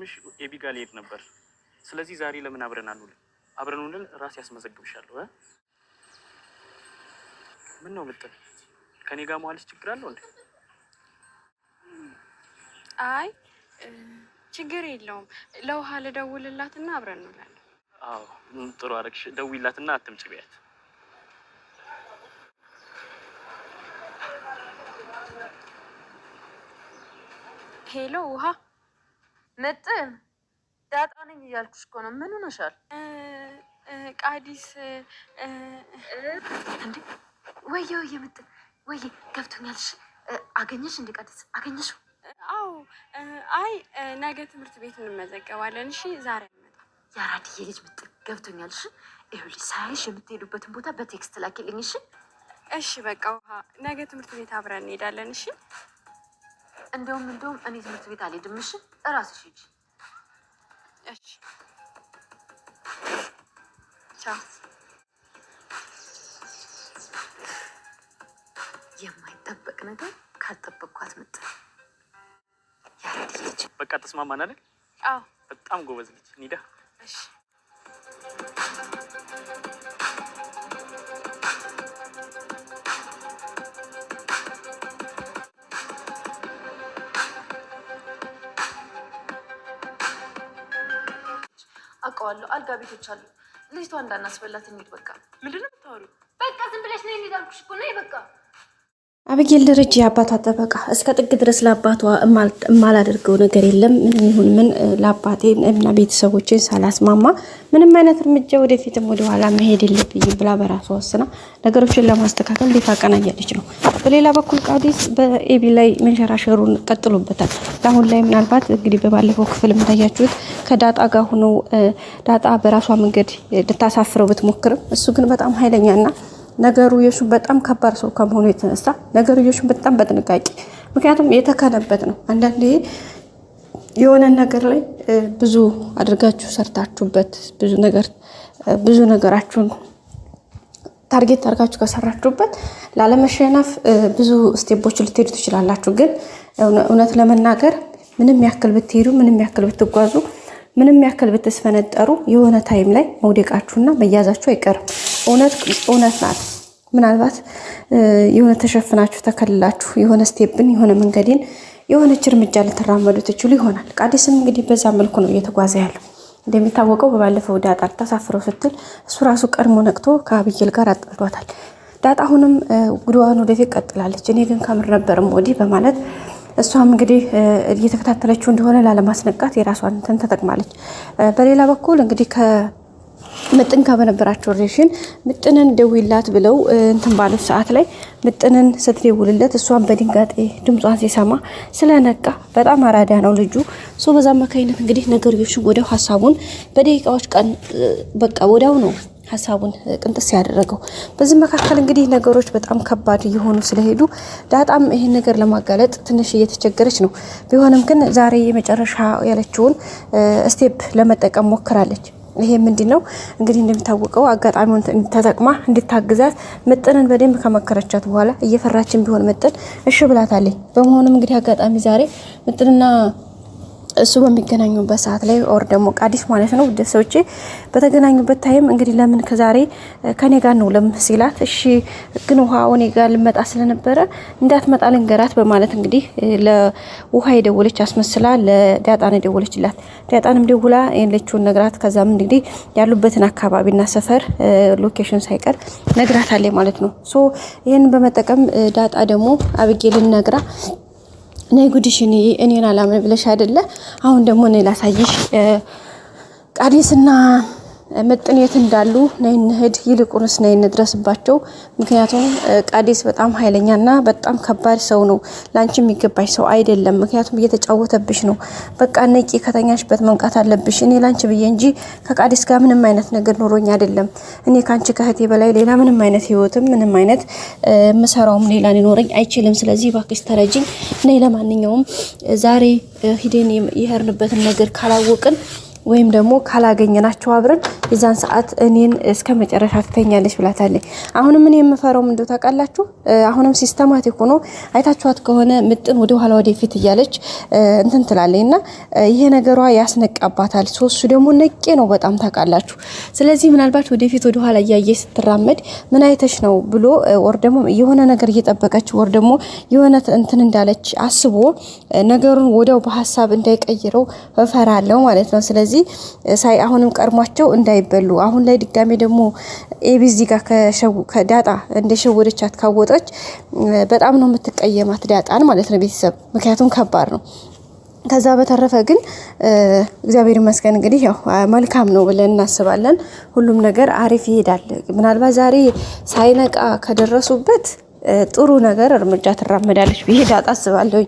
ደውዬልሽ ኤቢ ጋር ልሄድ ነበር። ስለዚህ ዛሬ ለምን አብረን አንውልም? አብረን ውለን ራስ ያስመዘግብሻለሁ። ምን ነው ምጥን ከኔ ጋር መዋልሽ ችግር አለው እንዴ? አይ ችግር የለውም። ለውሃ ልደውልላትና አብረን እንውላለን። አዎ ጥሩ አደረግሽ። ደውይላትና አትምጭ ቢያት። ሄሎ ውሃ። ምጥን ዳጣ ነኝ እያልኩሽ እኮ ነው። ምን ሆነሻል? ቃዲስ እንዴ? ወየ ምጥን ወየ ገብቶኛል። እሺ አገኘሽ እንዴ? ቃዲስ አገኘሽው? አዎ። አይ ነገ ትምህርት ቤት እንመዘገባለን። እሺ ዛሬ አልመጣም። ያራድዬ ልጅ ምጥን ገብቶኛል። እሺ ይኸውልሽ ሳይሽ የምትሄዱበትን ቦታ በቴክስት ላኪልኝ። እሺ እሺ በቃ ውሃ፣ ነገ ትምህርት ቤት አብረን እንሄዳለን። እሺ እንደውም እኔ ትምህርት ቤት አልሄድም። እሺ እራስሽ ሂጂ። እሺ ቻው። የማይጠበቅ ነገር ካልጠበቅኳት ምጥን ያራድዬ ልጅ። በቃ ተስማማን አይደል? አዎ በጣም ጎበዝ ልጅ ኒዳ። እሺ አውቀዋለሁ። አልጋ ቤቶች አሉ። ልጅቷ እንዳናስበላት እንሂድ። በቃ ምንድን ነው የምታወሪው? በቃ ዝም ብለሽ ነይ እንሂድ አልኩሽ እኮ ነይ በቃ። አብጌል ደረጃ የአባቷ ጠበቃ እስከ ጥግ ድረስ ለአባቷ የማላደርገው ነገር የለም። ምንም ይሁን ምን ለአባቴ እና ቤተሰቦችን ሳላስማማ ምንም አይነት እርምጃ ወደፊትም ወደ ኋላ መሄድ የለብኝም ብላ በራሷ ወስና ነገሮችን ለማስተካከል ቤት አቀናያለች ነው። በሌላ በኩል ቃዲስ በኤቢ ላይ መንሸራሸሩን ቀጥሎበታል። አሁን ላይ ምናልባት እንግዲህ በባለፈው ክፍል እንዳያችሁት ከዳጣ ጋር ሆኖ ዳጣ በራሷ መንገድ ልታሳፍረው ብትሞክርም እሱ ግን በጣም ኃይለኛና ነገሩዮሹን በጣም ከባድ ሰው ከመሆኑ የተነሳ ነገሩዮሹን በጣም በጥንቃቄ ምክንያቱም የተከነበት ነው። አንዳንዴ የሆነ ነገር ላይ ብዙ አድርጋችሁ ሰርታችሁበት ብዙ ነገራችሁን ታርጌት አድርጋችሁ ከሰራችሁበት ላለመሸነፍ ብዙ ስቴፖች ልትሄዱ ትችላላችሁ። ግን እውነት ለመናገር ምንም ያክል ብትሄዱ፣ ምንም ያክል ብትጓዙ፣ ምንም ያክል ብትስፈነጠሩ የሆነ ታይም ላይ መውደቃችሁና መያዛችሁ አይቀርም። እውነት ናት። ምናልባት የሆነ ተሸፍናችሁ ተከልላችሁ የሆነ ስቴፕን የሆነ መንገድን የሆነች እርምጃ ልትራመዱ ትችሉ ይሆናል። ቃዲስም እንግዲህ በዛ መልኩ ነው እየተጓዘ ያለው። እንደሚታወቀው በባለፈው ዳጣ ልታሳፍረው ስትል እሱ ራሱ ቀድሞ ነቅቶ ከአብጌል ጋር አጣልቷታል። ዳጣ አሁንም ጉድዋን ወደፊት ቀጥላለች። እኔ ግን ከምር ነበርም ወዲህ በማለት እሷም እንግዲህ እየተከታተለችው እንደሆነ ላለማስነቃት የራሷን እንትን ተጠቅማለች። በሌላ በኩል እንግዲህ ምጥን በነበራቸው ሪሌሽን ምጥንን ደውይላት ብለው እንትን ባሉት ሰዓት ላይ ምጥንን ስትደውልለት እሷን በድንጋጤ ድምጿን ሲሰማ ስለነቃ በጣም አራዳ ነው ልጁ። በዛ አማካኝነት እንግዲህ ነገርዮችን ወዲያው ሀሳቡን በደቂቃዎች ቀን በቃ ወዲያው ነው ሀሳቡን ቅንጥስ ያደረገው። በዚህ መካከል እንግዲህ ነገሮች በጣም ከባድ እየሆኑ ስለሄዱ ዳጣም ይሄን ነገር ለማጋለጥ ትንሽ እየተቸገረች ነው። ቢሆንም ግን ዛሬ የመጨረሻ ያለችውን ስቴፕ ለመጠቀም ሞክራለች። ይሄ ምንድነው እንግዲህ እንደሚታወቀው አጋጣሚውን ተጠቅማ እንድታግዛት ምጥንን በደንብ ከመከረቻት በኋላ እየፈራችን ቢሆን ምጥን እሺ ብላታለች። በመሆኑም እንግዲህ አጋጣሚ ዛሬ ምጥንና እሱ በሚገናኙበት ሰዓት ላይ ኦር ደግሞ ቃዲስ ማለት ነው ደሰውጪ በተገናኙበት ታይም እንግዲህ ለምን ከዛሬ ከኔ ጋር ነው ሲላት እሺ ግን ውሃ እኔ ጋር ልመጣ ስለነበረ እንዳትመጣ ልንገራት በማለት እንግዲህ ለውሃ የደወለች አስመስላ ለዳጣን የደወለችላት። ዳጣንም ደውላ የለችውን ነግራት ከዛም እንግዲህ ያሉበትን አካባቢና ሰፈር ሎኬሽን ሳይቀር ነግራታለች ማለት ነው። ይሄን በመጠቀም ዳጣ ደግሞ አብጌልን ነግራ ነይ ጉድሽን እኔን አላምን ብለሽ አይደለ? አሁን ደግሞ ነይ ላሳይሽ ቃዲስና ምጥን የት እንዳሉ ነይ እንሂድ፣ ይልቁንስ ነይ እንድረስባቸው። ምክንያቱም ቃዲስ በጣም ኃይለኛና በጣም ከባድ ሰው ነው፣ ላንቺ የሚገባሽ ሰው አይደለም። ምክንያቱም እየተጫወተብሽ ነው። በቃ ነቂ፣ ከተኛሽበት መንቃት አለብሽ። እኔ ላንቺ ብዬ እንጂ ከቃዲስ ጋር ምንም አይነት ነገር ኖሮኝ አይደለም። እኔ ካንቺ ከህቴ በላይ ሌላ ምንም አይነት ህይወትም ምንም አይነት መሰራውም ሌላ ሊኖረኝ አይችልም። ስለዚህ ባክሽ ተረጂኝ ነይ። ለማንኛውም ዛሬ ሂደን የሄርንበትን ነገር ካላወቅን ወይም ደግሞ ካላገኘናቸው አብረን የዛን ሰዓት እኔን እስከ መጨረሻ ትተኛለች ብላታለች። አሁንም እኔ የምፈራው ምንድነው ታውቃላችሁ? አሁንም ሲስተማቲክ ሆኖ አይታችኋት ከሆነ ምጥን ወደ ኋላ ወደፊት እያለች እንትን ትላለች እና ይሄ ነገሯ ያስነቃባታል። ሶስቱ ደግሞ ነቄ ነው በጣም ታውቃላችሁ። ስለዚህ ምናልባት ወደፊት ወደ ኋላ እያየች ስትራመድ ምን አይተሽ ነው ብሎ ወር ደግሞ የሆነ ነገር እየጠበቀች ወር ደግሞ የሆነ እንትን እንዳለች አስቦ ነገሩን ወዲያው በሀሳብ እንዳይቀይረው እፈራለሁ ማለት ነው። ስለዚህ አሁንም ቀድሟቸው እንዳይበሉ አሁን ላይ ድጋሜ ደግሞ ኤቢዚ ጋር ከዳጣ እንደሸወደቻት ካወጠች በጣም ነው የምትቀየማት ዳጣን ማለት ነው ቤተሰብ። ምክንያቱም ከባድ ነው። ከዛ በተረፈ ግን እግዚአብሔር ይመስገን እንግዲህ ያው መልካም ነው ብለን እናስባለን። ሁሉም ነገር አሪፍ ይሄዳል። ምናልባት ዛሬ ሳይነቃ ከደረሱበት ጥሩ ነገር እርምጃ ትራመዳለች ብዬ ዳጣ አስባለሁ።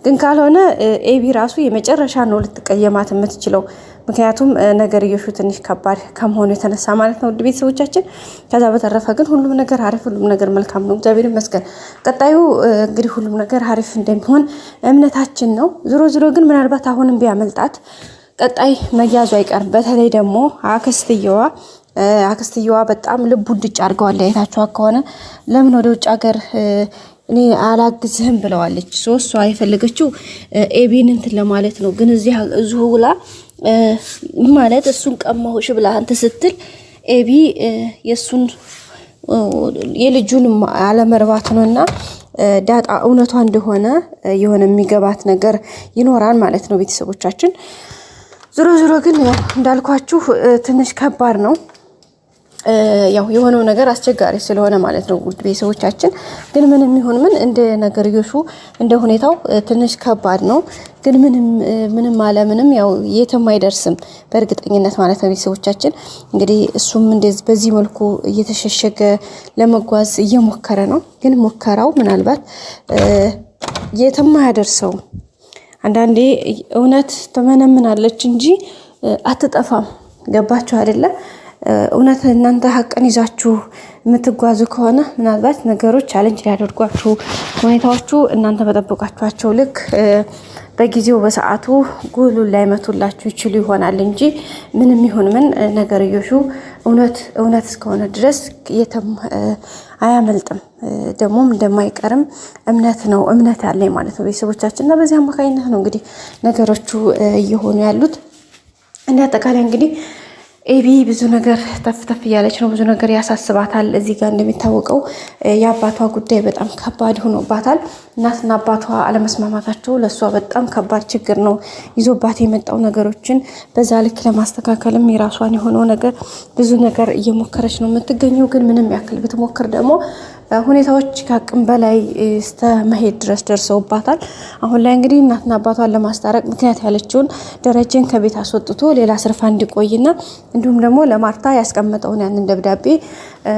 ግን ካልሆነ ኤቢ ራሱ የመጨረሻ ነው ልትቀየማት የምትችለው። ምክንያቱም ነገርየሹ ትንሽ ከባድ ከመሆኑ የተነሳ ማለት ነው ውድ ቤተሰቦቻችን። ከዛ በተረፈ ግን ሁሉም ነገር አሪፍ፣ ሁሉም ነገር መልካም ነው እግዚአብሔር ይመስገን። ቀጣዩ እንግዲህ ሁሉም ነገር አሪፍ እንደሚሆን እምነታችን ነው። ዞሮ ዞሮ ግን ምናልባት አሁንም ቢያመልጣት ቀጣይ መያዙ አይቀርም። በተለይ ደግሞ አክስትየዋ በጣም ልቡ እንድጭ አድርገዋል። አይታችኋት ከሆነ ለምን ወደ ውጭ ሀገር እኔ አላግዝህም ብለዋለች። እሷ የፈለገችው ኤቢን እንትን ለማለት ነው። ግን እዚሁ ብላ ማለት እሱን ቀማሁሽ ብላ እንትን ስትል ኤቢ የልጁን አለመርባት ነውና ዳጣ እውነቷ እንደሆነ የሆነ የሚገባት ነገር ይኖራል ማለት ነው ቤተሰቦቻችን። ዞሮ ዞሮ ግን እንዳልኳችሁ ትንሽ ከባድ ነው። ያው የሆነው ነገር አስቸጋሪ ስለሆነ ማለት ነው ውድ ቤተሰቦቻችን። ግን ምንም ይሁን ምን እንደ ነገርዮሹ እንደ ሁኔታው ትንሽ ከባድ ነው። ግን ምንም አለ ምንም ያው የትም አይደርስም በእርግጠኝነት ማለት ነው ቤተሰቦቻችን። እንግዲህ እሱም እንደዚህ በዚህ መልኩ እየተሸሸገ ለመጓዝ እየሞከረ ነው። ግን ሙከራው ምናልባት የትም አያደርሰውም። አንዳንዴ እውነት ተመነምናለች እንጂ አትጠፋም። ገባችሁ አይደለ? እውነት እናንተ ሀቅን ይዛችሁ የምትጓዙ ከሆነ ምናልባት ነገሮች ቻሌንጅ ሊያደርጓችሁ ሁኔታዎቹ እናንተ በጠበቃችኋቸው ልክ በጊዜው በሰዓቱ ጎሉን ላይመቱላችሁ ይችሉ ይሆናል እንጂ ምንም ይሁን ምን ነገርዮሹ እውነት እስከሆነ ድረስ የትም አያመልጥም። ደግሞም እንደማይቀርም እምነት አለኝ ማለት ነው ቤተሰቦቻችን። እና በዚህ አማካኝነት ነው እንግዲህ ነገሮቹ እየሆኑ ያሉት። እንደ አጠቃላይ እንግዲህ ኤቢ ብዙ ነገር ተፍ እያለች ነው። ብዙ ነገር ያሳስባታል። እዚህ ጋር እንደሚታወቀው የአባቷ ጉዳይ በጣም ከባድ ሆኖባታል። እናትና አባቷ አለመስማማታቸው ለእሷ በጣም ከባድ ችግር ነው ይዞባት የመጣው። ነገሮችን በዛ ልክ ለማስተካከልም የራሷን የሆነው ነገር ብዙ ነገር እየሞከረች ነው የምትገኘው። ግን ምንም ያክል ብትሞክር ደግሞ ሁኔታዎች ከአቅም በላይ እስከ መሄድ ድረስ ደርሰውባታል። አሁን ላይ እንግዲህ እናትና አባቷን ለማስታረቅ ምክንያት ያለችውን ደረጀን ከቤት አስወጥቶ ሌላ ስርፋ እንዲቆይና እንዲሁም ደግሞ ለማርታ ያስቀመጠውን ያንን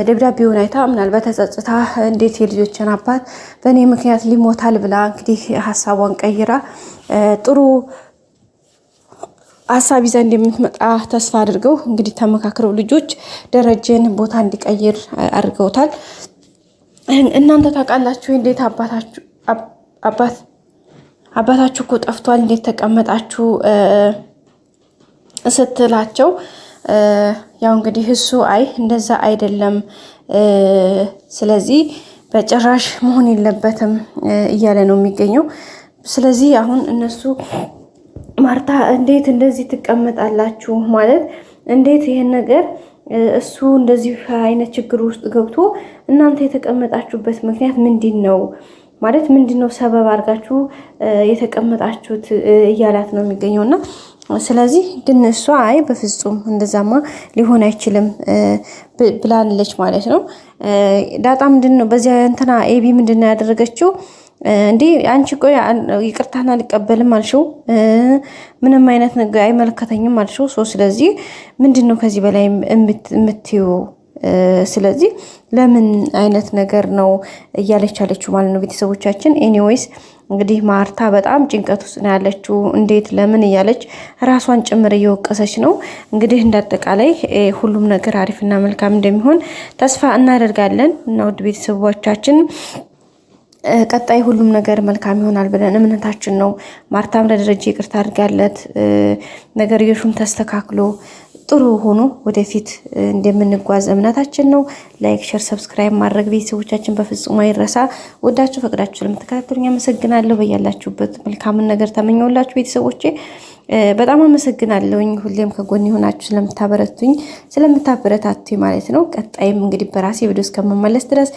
ደብዳቤውን አይታ ምናልባት ተጸጽታ እንዴት የልጆችን አባት በእኔ ምክንያት ሊሞታል ብላ እንግዲህ ሀሳቧን ቀይራ ጥሩ ሀሳብ ይዛ እንደምትመጣ ተስፋ አድርገው እንግዲህ ተመካክረው ልጆች ደረጀን ቦታ እንዲቀይር አድርገውታል። እናንተ ታውቃላችሁ እንዴት አባታችሁ እኮ ጠፍቷል እንዴት ተቀመጣችሁ ስትላቸው ያው እንግዲህ እሱ እንደዛ አይደለም፣ ስለዚህ በጭራሽ መሆን የለበትም እያለ ነው የሚገኘው። ስለዚህ አሁን እነሱ ማርታ እንዴት እንደዚህ ትቀመጣላችሁ ማለት እንዴት ይሄን ነገር እሱ እንደዚህ አይነት ችግር ውስጥ ገብቶ እናንተ የተቀመጣችሁበት ምክንያት ምንድነው? ማለት ምንድነው ሰበብ አድርጋችሁ የተቀመጣችሁት እያላት ነው የሚገኘውና ስለዚህ ግን እሷ በፍጹም እንደዛማ ሊሆን አይችልም ብላለች ማለት ነው። ዳጣ ምንድነው በዚያ እንትና ኤቢ ምንድነው ያደረገችው? እንዴ አንቺ ቆይ ይቅርታና አልቀበልም አልሽው፣ ምንም አይነት ነገር አይመለከተኝም አልሽው። ስለዚህ ምንድነው ከዚህ በላይ የምትይው? ስለዚህ ለምን አይነት ነገር ነው እያለች አለችው ማለት ነው ቤተሰቦቻችን። ኤኒዌይስ እንግዲህ ማርታ በጣም ጭንቀት ውስጥ ነው ያለችው። እንዴት ለምን እያለች ራሷን ጭምር እየወቀሰች ነው። እንግዲህ እንዳጠቃላይ ሁሉም ነገር አሪፍና መልካም እንደሚሆን ተስፋ እናደርጋለን እና ውድ ቤተሰቦቻችን ቀጣይ ሁሉም ነገር መልካም ይሆናል ብለን እምነታችን ነው። ማርታም ለደረጀ ይቅርታ አድርጋለት ነገርዮሹም ተስተካክሎ ጥሩ ሆኖ ወደፊት እንደምንጓዝ እምነታችን ነው። ላይክ፣ ሼር፣ ሰብስክራይብ ማድረግ ቤተሰቦቻችን በፍጹም አይረሳ። ወዳችሁ ፈቅዳችሁ ለምትከታተሉኝ አመሰግናለሁ። በያላችሁበት መልካምን ነገር ተመኘውላችሁ ቤተሰቦቼ። በጣም አመሰግናለሁኝ። ሁሌም ከጎን ሆናችሁ ስለምታበረታቱኝ ማለት ነው። ቀጣይም እንግዲህ በራሴ ቪዲዮ እስከመመለስ ድረስ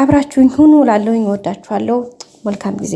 አብራችሁኝ ሁኑ። ላለሁኝ ወዳችኋለሁ። መልካም ጊዜ